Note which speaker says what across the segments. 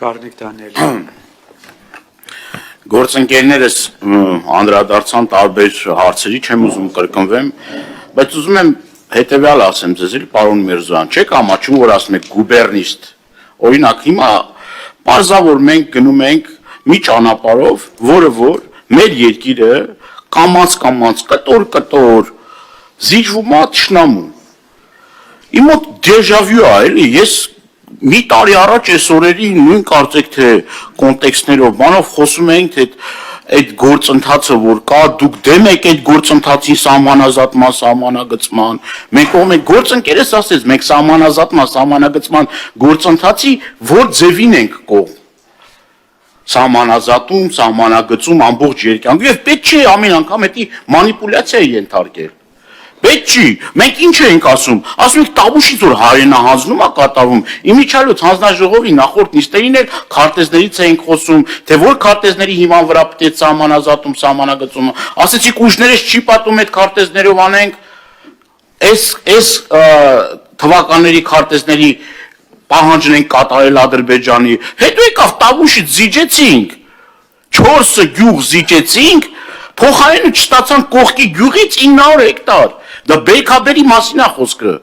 Speaker 1: Կարնիկ Դանիել
Speaker 2: Գործընկերներս անդրադարձան տարբեր հարցերի, չեմ ուզում կրկնվեմ, բայց ուզում եմ հետևյալ ասեմ ձեզ, պարոն Միրզոյան, չեք ամաչում, որ ասում եք գուբերնիստ, օրինակ հիմա պարզավոր մենք գնում ենք մի ճանապարհով, որը որ մեր երկիրը կամաց կտոր զիջվում է թշնամու։ Իմ մոտ դեժավյու է, էլի, ես մի տարի առաջ այս օրերի նույն կարծեք թե կոնտեքստներով բանով խոսում էինք թե այդ գործընթացը որ կա դուք դեմ եք այդ գործընթացի սահմանազատման սահմանագծման մենք ում ենք գործընկերս ասեց մենք սահմանազատման գործընթացի որ ձևին ենք կողմ սահմանազատում սահմանագծում ամբողջ երկրում եւ պետք չէ ամեն անգամ էդի մանիպուլյացիայի ենթարկել Պետք չի, մենք ինչ ենք ասում ենք տաբուշից որ հայրենահանձնում է կատարվում, իմիջիալոց հանձնաժողովի նախորդ նիստերին էլ քարտեզներից էինք խոսում, թե որ քարտեզների հիման վրա պետք է սահմանազատում, սահմանագծումը, ասեցիք ուժներս չի պատում այդ քարտեզներով անենք, այս թվականների քարտեզների պահանջն ենք կատարել Ադրբեջանի, հետո եկավ տաբուշից զիջեցինք, 4 գյուղ զիջեցինք, փոխարենը չստացան կողքի գյուղից 900 հեկտար Դա բերքաբերի մասին է խոսքը։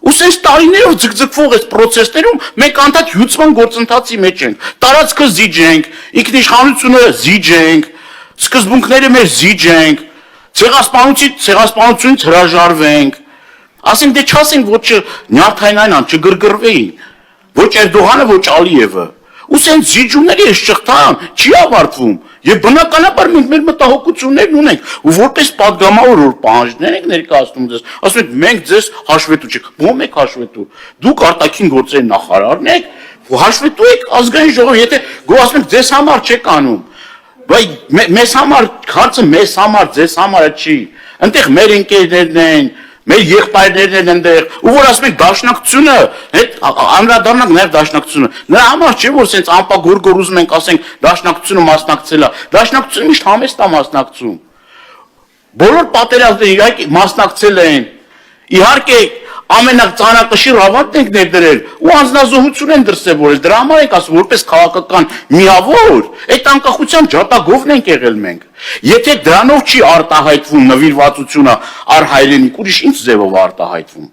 Speaker 2: Ու սենց տարիներով ձգձգվող այս պրոցեսներում մենք անդադ հյուծման գործընթացի մեջ ենք։ Տարածքը զիջենք, ինքնիշխանությունը զիջենք, սկզբունքները մեր զիջենք, ցեղասպանությունից հրաժարվենք։ Ասենք դե չասենք ոչ Նյարդայնանյան չգրգռվեին, ոչ Էրդողանը, ոչ Ալիևը։ Ու սենց զիջումների այս շղթան չի ավարտվում։ Եվ բնականաբար մենք մեր մտահոգություններն ունենք ու որպես падգամավոր որ պահանջներ ենք ներկայացնում ձեզ ասում եք մենք ձեզ հաշվետու չեք ո՞մ եք հաշվետու դուք արտաքին գործերի նախարարն եք հաշվետու եք ազգային ժողով եթե ասում եք ձեզ համար չեք անում բայց մեզ համար հարցը մեզ համար ձեզ համար չի այնտեղ մեր ընկերներն են Մեր եղբայրներն են այնտեղ, ու որ ասում եք դաշնակցությունը, հետ անդրադառնանք նաև դաշնակցությունը։ Նրա համար չէ որ սենց անպագորգոր ուզում ենք ասենք դաշնակցությունը մասնակցել է։ Դաշնակցությունը միշտ համեստ է մասնակցում։ Բոլոր պատերազմները իհարկե մասնակցել են։ Իհարկե ամենածանրակշիռ ավանդն ենք ներդրել ու անձնազոհություն են դրսևորել։ Դրա համար ենք ասում որպես քաղաքական միավոր, այդ անկախության ջատագովն ենք եղել մենք։ Եթե դրանով չի արտահայտվում նվիրվածությունը արհայրենիք, ուրիշ ինչ ձևով արտահայտվում։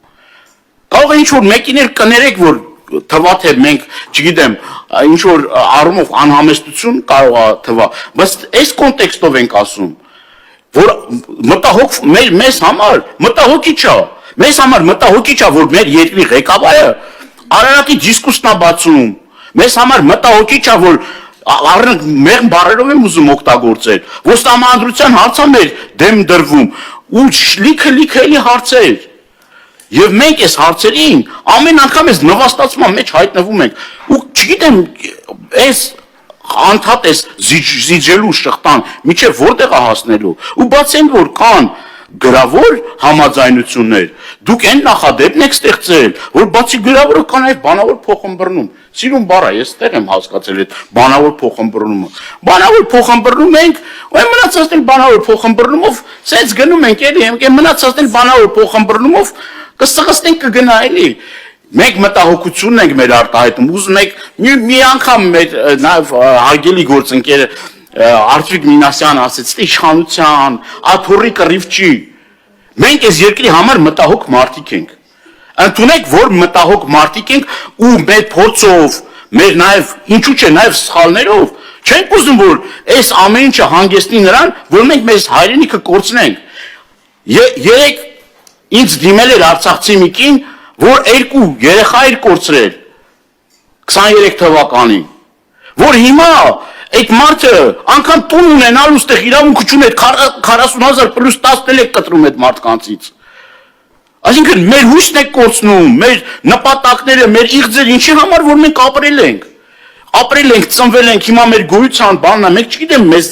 Speaker 2: Կարող է ինչ-որ մեկիներ կներեք, որ թվա թե մենք, չգիտեմ, ինչ-որ առումով անհամեստություն կարող է թվա, բայց այս կոնտեքստով ենք ասում, որ մտահոգ մեզ համար մտահոգիչ է, մեզ համար մտահոգիչ է, որ մեր երկրի ղեկավարը Արարատի դիսկուսն է բացում, մեզ համար մտահոգիչ է, որ առնենք մեղմ բառերով եմ ուզում օգտագործել, որ սահմանադրության հարց է մեր դեմ դրվում ու լիքը էլի հարցեր եւ մենք այս հարցերին ամեն անգամ այս նվաստացման մեջ հայտնվում ենք ու չգիտեմ այս անդադ այս զիջելու շղթան միջև որտեղ է հասնելու ու բացի այն որ կան գրավոր համաձայնություններ դուք այն նախադեպն եք ստեղծել որ բացի գրավորը կա նաև բանավոր փոխըմբռնում Սիրուն բառ է, ես տեղ եմ հասկացել այդ բանավոր փոխըմբռնումը։ Բանավոր փոխըմբռնում ենք, ու մնացածն բանավոր փոխըմբռնումով սենց գնում ենք էլի, մնացածն բանավոր փոխըմբռնումով կսղստենք կգնա էլի։ Մենք մտահոգությունն ենք մեր արտահայտում, ուզում ենք մի անգամ մեր նաև հարգելի գործընկերը Արծվիկ Մինասյանը ասեց, թե իշխանության, աթոռի կռիվ չի։ Մենք այս երկրի համար մտահոգ մարդիկ ենք։ Ընդունեք, որ մտահոգ մարդիկ ենք ու մեր փորձով, մեր նաև ինչու՞ չէ նաև սխալներով, չենք ուզում որ այս ամեն ինչը հանգեցնի նրան, որ մենք մեր հայրենիքը կորցնենք։ Երեք ինձ դիմել էր Արցախցի մի կին, որ 2 երեխա էր կորցրել 23 թվականին, որ հիմա այդ մարդը անգամ տուն ունենալու ստեղ իրավունք չունի 40,000 պլյուս 10 եք կտրում այդ մարդկանցից։ Այսինքն մեր հույսն եք կորցնում, մեր նպատակները, մեր իղձերը ինչի համար որ մենք ապրել ենք, ծնվել ենք, հիմա մեր գոյության բանն է, մենք չգիտեմ մեզ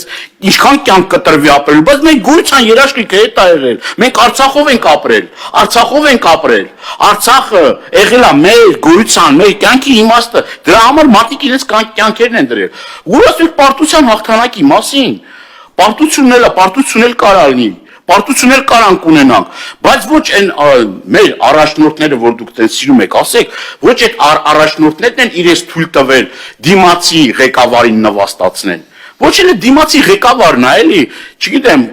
Speaker 2: ինչքան կյանք կտրվի ապրել, բայց մեր գոյության երաշխիքը հետ է եղել։ Մենք Արցախով ենք ապրել։ Արցախը եղել է մեր գոյության, մեր կյանքի իմաստը։ Դրա համար մարդիկ իրենց կյանքերն են դրել։ Ու ասենք պարտության հաղթանակի մասին, պարտությունն էլ կարա լինի, պարտություններ կարանք ունենանք, բայց ոչ այն մեր առաջնորդները, որ դուք տենց սիրում եք ասեք, ոչ այդ առաջնորդներն են իրենց թույլ տվել դիմացի ղեկավարին նվաստացնեն։ Ոչ էլ դիմացի ղեկավարն է, էլի, չգիտեմ,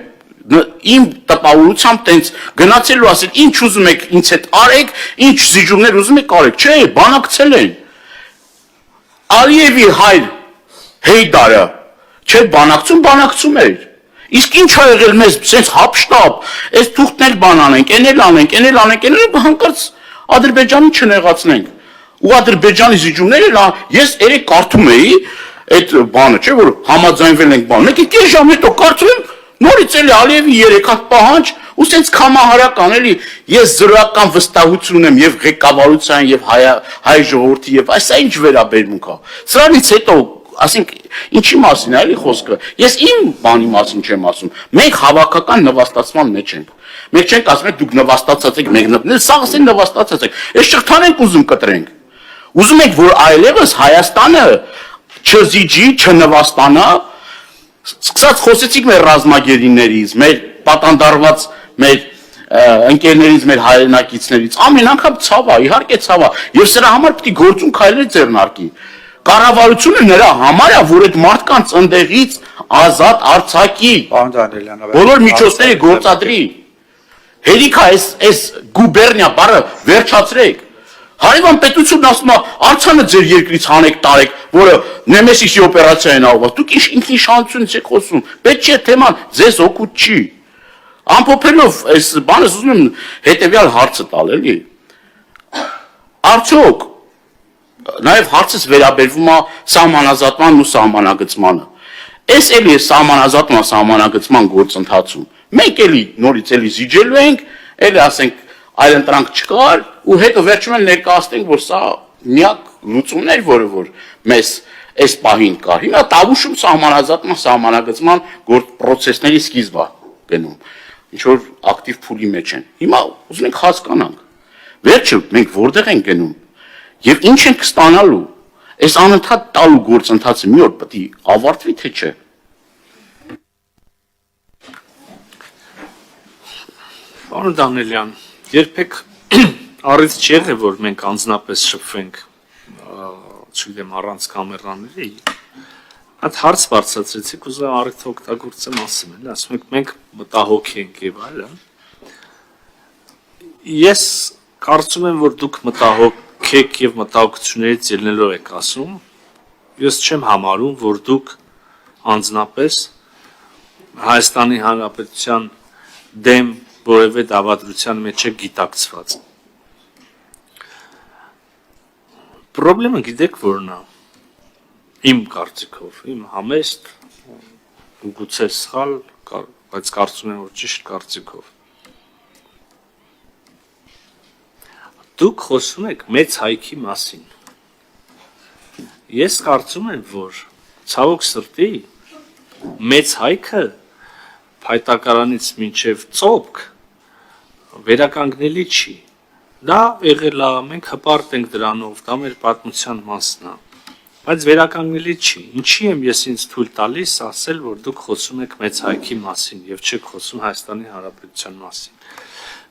Speaker 2: իմ տպավորությամբ տենց գնացելու ասել, ինչ ուզում եք ինձ հետ արեք, ինչ զիջումներ ուզում եք արեք, չէ, բանակցել են։ Ալիևի հայր Հեյդարը, չէ, բանակցում էր։ Իսկ ինչ ա եղել մեզ, սենց հապշտապ, այս թուղթներ բան անենք, էնել անենք, հանկարծ Ադրբեջանի չնեղացնենք։ Ու Ադրբեջանի զիջումները, ես երեք կարդում էի այդ բանը, չէ, որ համաձայնվել ենք բան, մեկ կես ժամ հետո կարդում եմ, նորից էլի Ալիևի 3 հատ պահանջ, ու սենց կամահարական էլի, ես զրոյական վստահություն ունեմ եւ ղեկավարության եւ հայ ժողովրդի եւ այս ինչ վերաբերմունք է։ Սրանից հետո ասենք ինչի մասին է էլի խոսքը։ Ես իմ բանի մասին չեմ ասում։ Մենք հավաքական նվաստացման մեջ ենք։ Մենք չենք ասում եք դուք նվաստացած եք, մենք սաղ ասեն նվաստացած եք։ Այս շղթան ենք ուզում կտրենք։ Ուզում եք որ այլևս Հայաստանը չզիջի, չնվաստանա։ Սկսած խոսեցիք մեր ռազմագերիներից, մեր պատանդարված մեր ընկերներից, մեր հայրենակիցներից, ամեն անգամ ցավ է, իհարկե ցավ է, եւ սրա համար պետք է գործուն քայլեր ձեռնարկի։ Կառավարությունը նրա համար է, որ այդ մարդկանց ընդեղից ազատ արձակի, բոլոր միջոցները գործադրի։ Հերիք է այս գուբերնիա բառը վերջացրեք։ Հարևան պետությունն ասում է, արձանը ձեր երկրից հանեք տարեք, որը Նեմեսիսի օպերացիա են աղված։ Դուք ինքնիշխանությունից եք խոսում։ Պետք չէ թեման ձեզ օգուտ չի։ Ամփոփելով այս բանը ուզում եմ հետեւյալ հարցը տալ, էլի։ Արդյոք նաև հարցս վերաբերվում է սահմանազատման ու սահմանագծմանը։ Այս էլի սահմանազատման սահմանագծման գործընթացում մենք էլի նորից էլի զիջելու ենք, էլի ասենք այլընտրանք չկար ու հետո վերջում էլ ներկայացնենք, որ սա միակ լուծումն էր, որը որ մեզ այս պահին կար։ Հիմա Տավուշում սահմանազատման սահմանագծման պրոցեսների սկիզբ է գնում, ինչ որ ակտիվ փուլի մեջ են։ Հիմա ուզում ենք հասկանանք, վերջը մենք որտեղ ենք գնում եւ ինչ ենք ստանալու։ Այս անընդհատ տալու գործընթացը մի օր պետք է ավարտվի, թե չէ։
Speaker 1: Պարոն Դանիելյան, երբեք առիթ չի եղել, որ մենք անձնապես շփվենք, չգիտեմ, առանց կամերաների։ Այդ հարց բարձրացրեցիք, ուզում առիթ օգտագործեմ ասեմ, էլի, ասում եք մենք մտահոգ ենք եւ այլն։ Ես կարծում եմ, որ դուք մտահոգ եք եւ մտահոգություններից ելնելով եք ասում։ Ես չեմ համարում, որ դուք անձնապես Հայաստանի Հանրապետության դեմ որևէ դավադրության մեջ է գիտակցված։ Պրոբլեմը գիտեք որն է։ Իմ կարծիքով, իմ համեստ, գուցե սխալ, բայց կարծում եմ, որ ճիշտ կարծիքով։ Դուք խոսում եք մեծ հայքի մասին։ Ես կարծում եմ, որ ցավոք սրտի մեծ հայքը փայտակարանից մինչև ծոպք վերականգնելի չի։ Դա եղել է, մենք հպարտ ենք դրանով, դա մեր պատմության մասն է, բայց վերականգնելի չի։ Ինչի եմ ես ինձ թույլ տալիս ասել, որ դուք խոսում եք մեծ հայքի մասին եւ չեք խոսում Հայաստանի Հանրապետության մասին։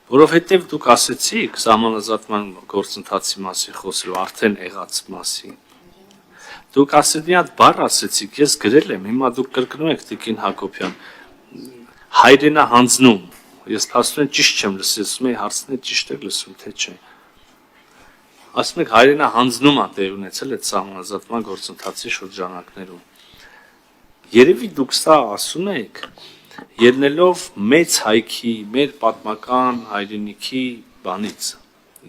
Speaker 1: Որովհետեւ դուք ասեցիք սահմանազատման գործընթացի մասին խոսելու, արդեն եղած մասին։ Դուք ասել մի հատ բառ ասեցիք, ես գրել եմ, հիմա դուք կրկնում եք Տիկին Հակոբյան, հայրենա հանձնում։ Ես փաստորեն ճիշտ չեմ լսում, ես հարցն է ճիշտ եք լսում, թե չէ։ Ասում եք հայրենա հանձնում է տեղ ունեցել այդ սահմանազատման գործընթացի շրջանակներում։ Երևի դուք սա ասում եք, ելնելով մեծ հայքի, մեր պատմական հայրենիքի բանից։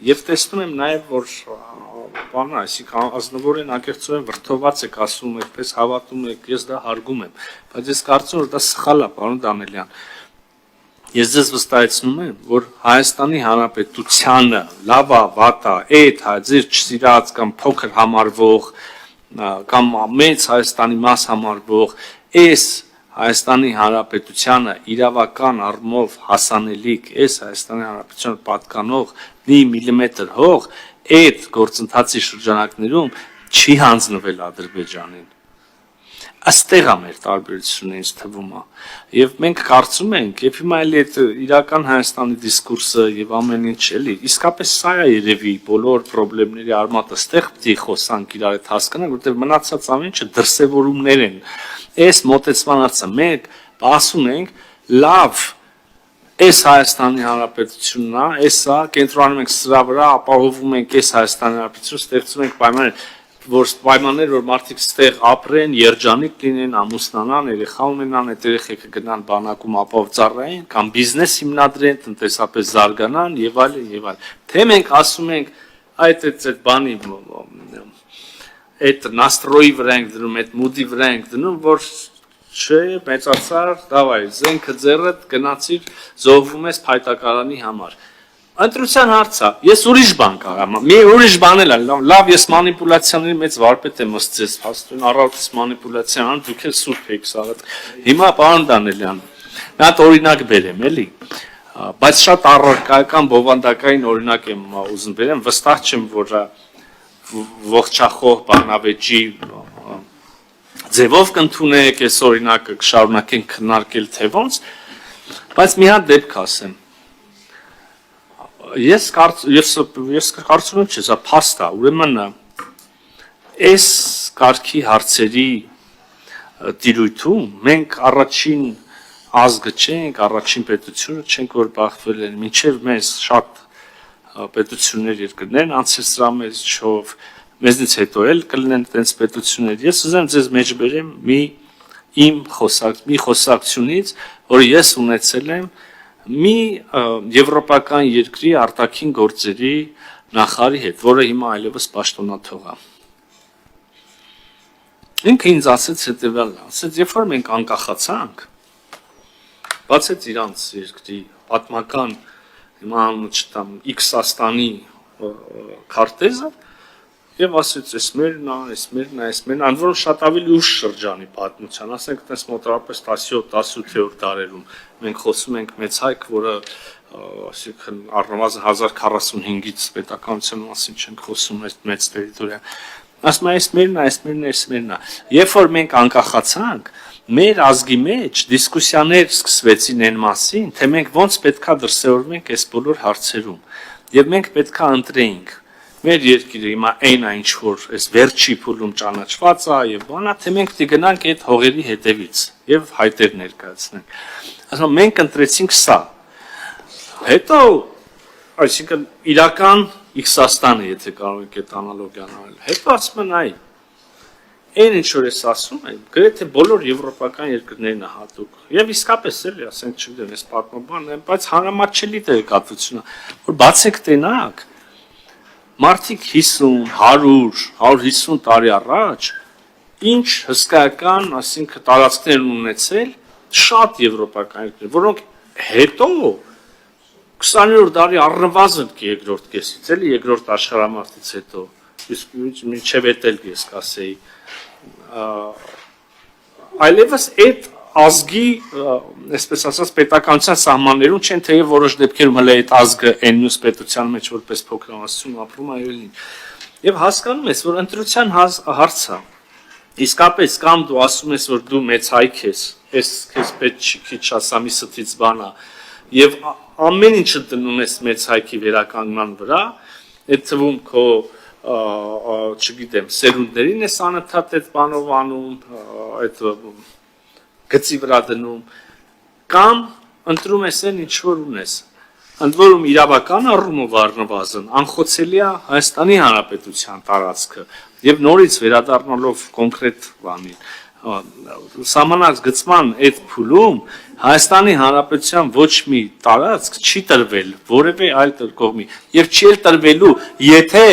Speaker 1: Եվ տեսնում եմ նաև, որ բանը, այսինքն ազնվորեն ակերտորեն վրդոված եք ասում, այդպես հավատում եք, ես դա հարգում եմ, բայց ես կարծում եմ, որ դա սխալ է, պարոն Դանիելյան։ Ես ձեզ վստահեցնում եմ, որ Հայաստանի Հանրապետությանը լավ է, վատ է, այդ ձեր չսիրած կամ փոքր համարվող կամ մեծ Հայաստանի մաս համարվող այս Հայաստանի Հանրապետությանը իրավական առումով հասանելիք, այս Հայաստանի Հանրապետությանը պատկանող մի միլիմետր հող այդ գործընթացի շրջանակներում չի հանձնվել Ադրբեջանին։ Աստեղ է մեր տարբերությունը ինձ թվում է եւ մենք կարծում ենք եւ հիմա էլի այդ իրական Հայաստանի դիսկուրսը եւ ամեն ինչ էլի իսկապես սա է երևի բոլոր խնդիրների արմատը ստեղ պիտի խոսանք իրար հետ հասկանանք որտեղ մնացած ամեն ինչը դրսևորումներ են այս մոտեցմանացը մենք ասում ենք լավ այս Հայաստանի Հանրապետությունն է էսա կենտրոնանում ենք սրա վրա ապահովում ենք այս Հայաստանի Հանրապետությունը ստեղծում ենք պայմաններ որ մարդիկ ստեղ ապրեն, երջանիկ լինեն, ամուսնանան, երեխա ունենան, այդ երեխեքը գնան բանակում ապահով ծառայեն, կամ բիզնես հիմնադրեն, տնտեսապես զարգանան եւ այլն եւ այլն։ Թե մենք ասում ենք այդ բանի այդ նաստրոյի վրա ենք դնում, այդ մուդի վրա ենք դնում, որ չէ, մեծացար, դավայ, զենքը ձեռդ գնացիր, զոհվում ես փայտակարանի համար։ Ընտրության հարց է, ես ուրիշ բան կարամ, մի ուրիշ բան էլ լավ, ես մանիպուլյացիաների մեծ վարպետ եմ ըստ ձեզ, փաստորեն առավոտից մանիպուլյացիա ան, դուք էլ սուրբ եք սաղդ։ Հիմա պարոն Դանելյան, մի հատ օրինակ բերեմ, էլի, բայց շատ առարկայական, բովանդակային օրինակ եմ ուզում բերեմ, վստահ չեմ, որ ողջախոհ բանավեճի ձևով կընդունեք, այս օրինակը կշարունակենք քննարկել թե ոնց, բայց մի հատ դեպք ասեմ։ Ես կարծում եմ, չէ, սա փաստ է, ուրեմն այս կարգի հարցերի տիրույթում մենք առաջին ազգը չենք, առաջին պետությունը չենք, որ բախվել են, մինչև մեզ շատ պետություններ երկրներ անցեցրան մեզով, մեզնից հետո էլ կլինեն տենց պետություններ։ Ես ուզեմ ձեզ մեջ բերեմ մի խոսակցությունից, որը ես ունեցել եմ մի եվրոպական երկրի արտաքին գործերի նախարարի հետ, որը հիմա այլևս պաշտոնաթող է։ Ինքը ինձ ասեց հետևյալն, ասեց, երբ որ մենք անկախացանք, բացեց իրանց երկրի պատմական հիմա չտամ X-աստանի քարտեզը եւ ասեց, էս մերն է, ընդ որում շատ ավելի ուշ շրջանի պատմության, ասենք այդպես մոտավորապես 17-18-րդ դարերում մենք խոսում ենք մեծ հայք, որը այսինքն առնվազն 1045-ից պետականության մասին չենք խոսում այս մեծ տերիտորիա։ Ասում է, էս մերն է։ Երբ որ մենք անկախացանք, մեր ազգի մեջ դիսկուսիաներ սկսվեցին այն մասին, թե մենք ոնց պետքա դրսևորվենք այս բոլոր հարցերում։ Եվ մենք պետքա ընտրեինք մեր երկիրը հիմա այն ինչ որ այս վերջի փուլում ճանաչված է եւ բանա թե մենք պիտի գնանք այդ հողերի հետևից եւ հայտեր ներկայացնենք ասում մենք ընտրեցինք սա հետո այսինքն իրական X-աստանը եթե կարող եք այդ անալոգիան անել հետո ասում են այ այն ինչ որ ես ասում եմ գրեթե բոլոր եվրոպական երկրներն է հատուկ եւ իսկապես էլի ասենք չգիտեմ այս պատմաբանն է բայց հանրամատչելի տեղեկատվությունը որ բացեք տենակ Մարդիկ 50, 100, 150 տարի առաջ ինչ հսկայական, ասինքն տարածքներ ունեցել շատ եվրոպական երկրներ, որոնք հետո 20-րդ դարի առնվազն երկրորդ կեսից, էլի երկրորդ աշխարհամարտից հետո, իսկ մինչև էդ էլ ես կասեի, այլևս այդ ազգի, այսպես ասած, պետականության սահմաններում չեն, թեև որոշ դեպքերում հələ այդ ազգը այն մյուս պետության մեջ որպես փոքրամասնություն ապրում է այլն։ Եվ հասկանում ես, որ ընտրության հարցը իսկապես կամ դու ասում ես, որ դու մեծ հայք ես, ես քեզ պետք չի քիչ ասամի ստից բան է, եւ ամեն ինչը դնում ես մեծ հայքի վերականգնման վրա, այդ թվում քո չգիտեմ, սերունդներին ես անընդհատ այդ բանով անում, այդ գծի վրա դնում կամ ընտրում ես այն ինչ որ ունես ընդ որում իրավական առումով առնվազն անխոցելի է Հայաստանի Հանրապետության տարածքը եւ նորից վերադառնալով կոնկրետ բանին սահմանագծման այդ փուլում Հայաստանի Հանրապետության ոչ մի տարածք չի տրվել որևէ այլ կողմի եւ չի էլ տրվելու եթե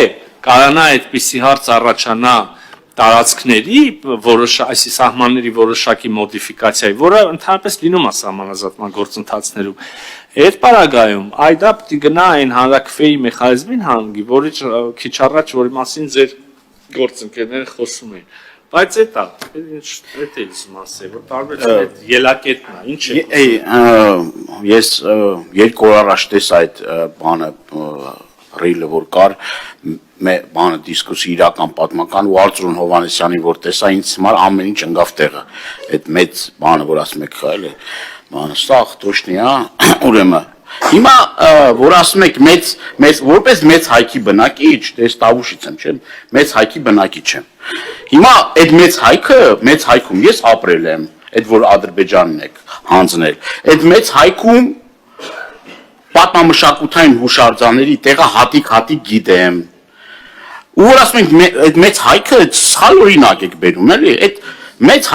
Speaker 1: կարանա այդպիսի հարց առաջանա տարածքների այսի սահմանների որոշակի մոդիֆիկացիայի, որը ընդհանրապես լինում է սահմանազատման գործընթացներում։ Այդ պարագայում այդ պիտի գնա այն հանրակրվեի մեխանիզմին հանգի, որի քիչ առաջ որի մասին ձեր գործընկերները խոսում էին։ Բայց դա այդ է իմ ասել, որ տարբերակը այդ ելակետն է, ինչ է։
Speaker 2: Ես երկու օր առաջ տեսա այդ բանը ռիլը որ կար բանը դիսկուսի իրական պատմական ու Արծրուն Հովանեսյանի որ տեսա ինձ համար ամեն ինչ ընկավ տեղը այդ մեծ բանը որ ասում եք խայել բանը սաղ տոշնի ուրեմն հիմա որ ասում եք մեծ որպես մեծ հայքի բնակիչ դες Տավուշից եմ չեմ մեծ հայքի բնակիչ եմ հիմա այդ մեծ հայքում ես ապրել եմ այդ որ Ադրբեջանն եք հանձնել այդ մեծ հայքում պատմամշակութային հուշարձանների տեղը հատիկ գիտեմ ու որ ասում ենք այդ մեծ հայքը սխալ օրինակ եք բերում էլի այդ մեծ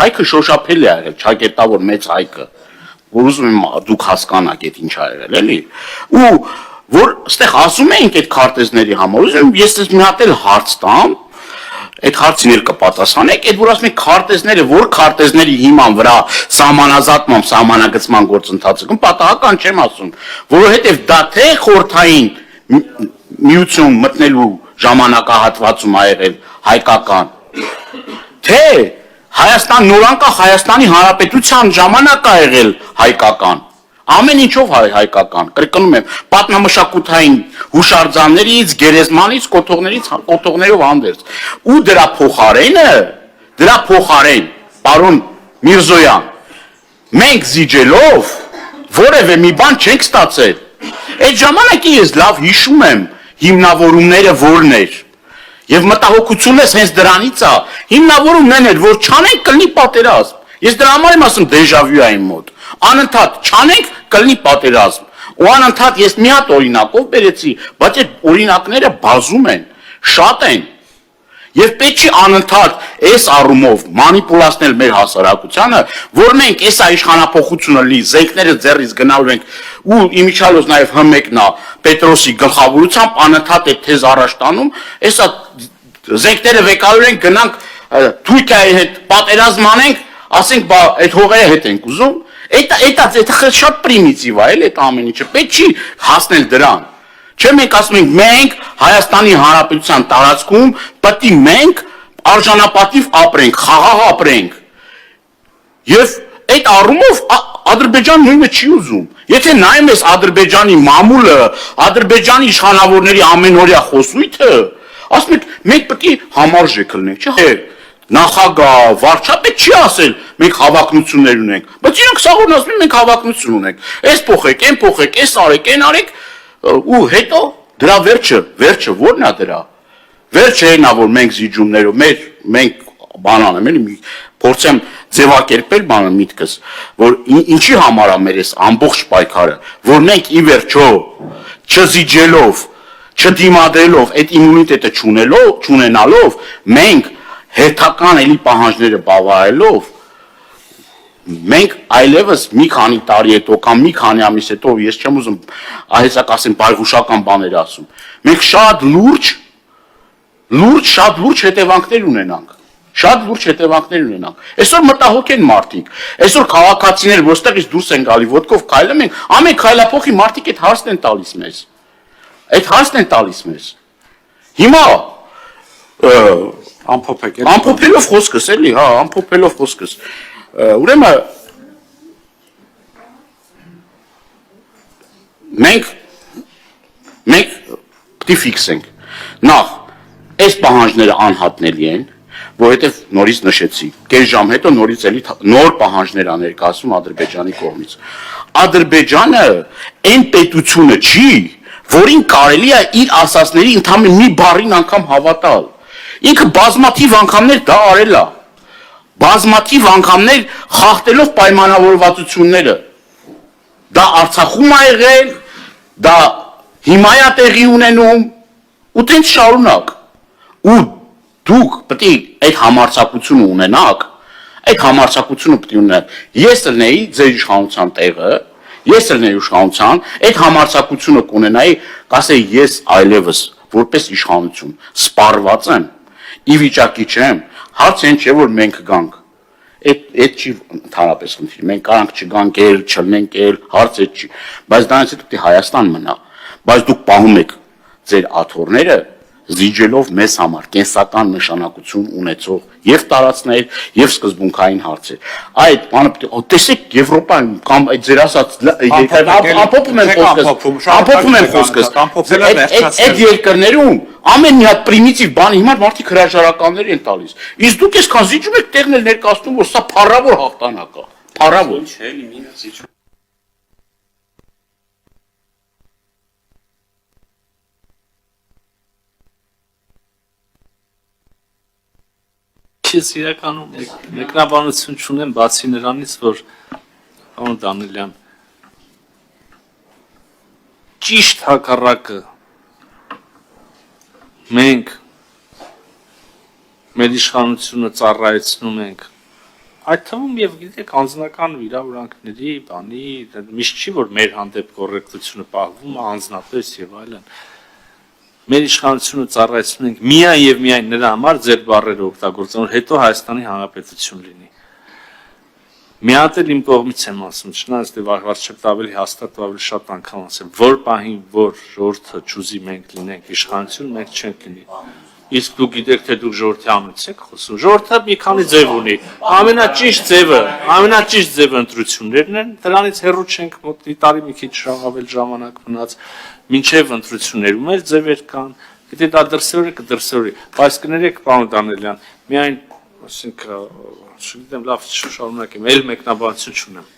Speaker 2: հայքը շոշափել է եղել ճակերտավոր մեծ հայքը որ ուզում եմ դուք հասկանաք այդ ինչ ա եղել էլի ու որ այստեղ ասում ենք այդ քարտեզների համար ուզում ես մի հատ էլ հարց տամ այդ հարցին էլ կպատասխանեք այդ որ ասում եք քարտեզները որ քարտեզների հիման վրա սահմանազատման սահմանագծման գործընթացը կում պատահական չեմ ասում որովհետև դա թե խորթային միություն մտնելու ժամանակահատվածում ա եղել հայկական թե Հայաստան նորանկախ Հայաստանի Հանրապետության ժամանակ ա եղել հայկական ամեն ինչով հայկական կրկնում եմ պատմամշակութային հուշարձաններից գերեզմանից կոթողներով հանդերձ ու դրա փոխարեն պարոն Միրզոյան մենք զիջելով որևէ մի բան չենք ստացել այդ ժամանակի ես լավ հիշում եմ հիմնավորումները որն էր Եվ մտահոգությունս հենց դրանից է հիմնավորումն էր որ չանենք կլինի պատերազմ ես դրա համար եմ ասում դեժավյու այն մոտ անընդհատ չանենք կլինի պատերազմ ու անընդհատ ես մի հատ օրինակով բերեցի բայց այդ օրինակները բազում են շատ են Եվ պետք չի անընդհատ այս առումով մանիպուլացնել մեր հասարակությանը, որ մենք այս իշխանափոխությունը լի զենքները ձեռից գնալու ենք ու իմիջիալոց նաև հմեկնա Պետրոսի գլխավորությամբ անընդհատ այդ թեզ առաջ տանում, այսա զենքները վեկալու ենք գնանք Թուրքիայի հետ պատերազմ անենք, ասենք բա այդ հողերը հետ ենք ուզում, այդ շատ պրիմիտիվ է, էլի այդ ամեն ինչը, պետք չի հասնել դրան Չէ մենք ասում ենք մենք Հայաստանի Հանրապետության տարածքում պետք է մենք արժանապատիվ ապրենք, խաղաղ ապրենք։ Եվ այդ առումով Ադրբեջանը նույնը չի ուզում։ Եթե նայում ես Ադրբեջանի մամուլը, Ադրբեջանի իշխանավորների ամենօրյա խոսույթը, ասում եք մենք պետք է համարժեք լինենք, չէ՞։ Նախագահ, վարչապետ չի ասել մենք հավակնություններ ունենք, բայց իրենք սաղորն ասում են մենք հավակնություն ունենք։ Այս փոխեք, այն փոխեք, այս արեք, այն արեք ու հետո դրա վերջը ո՞րն է դրա վերջը այն է որ մենք զիջումներով մենք բան անեմ էլի փորձեմ ձևակերպել բանը միտքս որ ինչի համար է մեր այս ամբողջ պայքարը որ մենք ի վերջո չզիջելով չդիմադրելով այդ իմունիտետը չունենալով մենք հերթական էլի պահանջները բավարարելով մենք այլևս մի քանի տարի հետո կամ մի քանի ամիս հետո ես չեմ ուզում այհեցակ ասեմ բայղուշական բաներ ասում մենք շատ լուրջ հետևանքներ ունենանք այսօր մտահոգ են մարդիկ այսօր քաղաքացիներ որտեղից դուրս են գալի ոտքով քայլում են ամեն քայլափոխի մարդիկ այդ հարցն են տալիս մեզ հիմա ամփոփելով խոսքս էլի հա ամփոփելով խոսքս Ուրեմն մենք պիտի ֆիքսենք նախ այս պահանջները անհատնելի են որովհետև նորից նշեցի կես ժամ հետո նորից էլի նոր պահանջներ ներկայացում Ադրբեջանի կողմից Ադրբեջանը այն պետությունը չի որին կարելի է իր ասածների ընդհանրապես մի բառին անգամ հավատալ ինքը բազմաթիվ անգամներ դա արել է բազմաթիվ անգամներ խախտելով պայմանավորվածությունները դա Արցախում ա եղել դա հիմա է տեղի ունենում ու տենց շարունակ ու դուք պետք է այդ համարձակությունը ունենաք այդ համարձակությունը պետք է ունենաք ես լնեի ձեր իշխանության տեղը ես լնեի իշխանության այդ համարձակությունը կունենայի կասեի ես այլևս որպես իշխանություն սպառված եմ ի վիճակի չեմ Հարց են չէ որ մենք գանք այդ չի ընդհանրապես խնդիր մենք կարանք չգանք էլ չլնենք էլ հարց է չի բայց դրանից հետո պետք է Հայաստան մնա բայց դուք պահում եք ձեր աթոռները զիջելով մեզ համար կենսական նշանակություն ունեցող եւ տարածքներ եւ սկզբունքային հարցեր։ Այդ բանը տեսեք Եվրոպայում կամ այդ ձեր ասած ամփոփում եմ խոսքս, այդ երկրներում ամեն մի հատ պրիմիտիվ բանի հիմար մարդիկ հրաժարականներ են տալիս։ Իսկ դուք այսքան զիջում եք տեղներ ներկայացնում, որ սա փառավոր հաղթանակ է, փառավոր։
Speaker 1: Ես իրականում մեկնաբանություն չունեմ բացի նրանից, որ պարոն Դանիելյան ճիշտ հակառակը մենք մեր իշխանությունը ծառայեցնում ենք այդ թվում եւ գիտեք անձնական վիրավորանքների, բանի, միշտ չի որ մեր հանդեպ կոռեկտությունը պահվում է անձնապես եւ այլն մեր իշխանությունը ծառայեցնում ենք միայն եւ միայն նրա համար ձեր բառերը օգտագործում, որ հետո Հայաստանի Հանրապետություն լինի։ Մի հատ էլ իմ կողմից եմ ասում, չնայած դե վարչապետը ավելի հաստատ ու ավելի շատ անգամ ասել, որ պահին որ ժողովուրդը ճուզի մենք լինենք իշխանություն, մենք չենք լինի։ Իսկ դուք գիտեք թե դուք ժողովրդի անունից եք խոսում։ Ժողովուրդը մի քանի ձև ունի։ Ամենաճիշտ ձևը ընտրություններն են, դրանից հեռու չենք մոտ տարի մի քիչ ավելի ժամանակ մնաց մինչև ընտրություններում էլ ձևեր կան։ Գիտե դա դրսևորի, բայց կներեք պարոն Դանիելյան, միայն, ասենք, չգիտեմ, լավ շարունակեմ, էլ մեկնաբանություն չունեմ։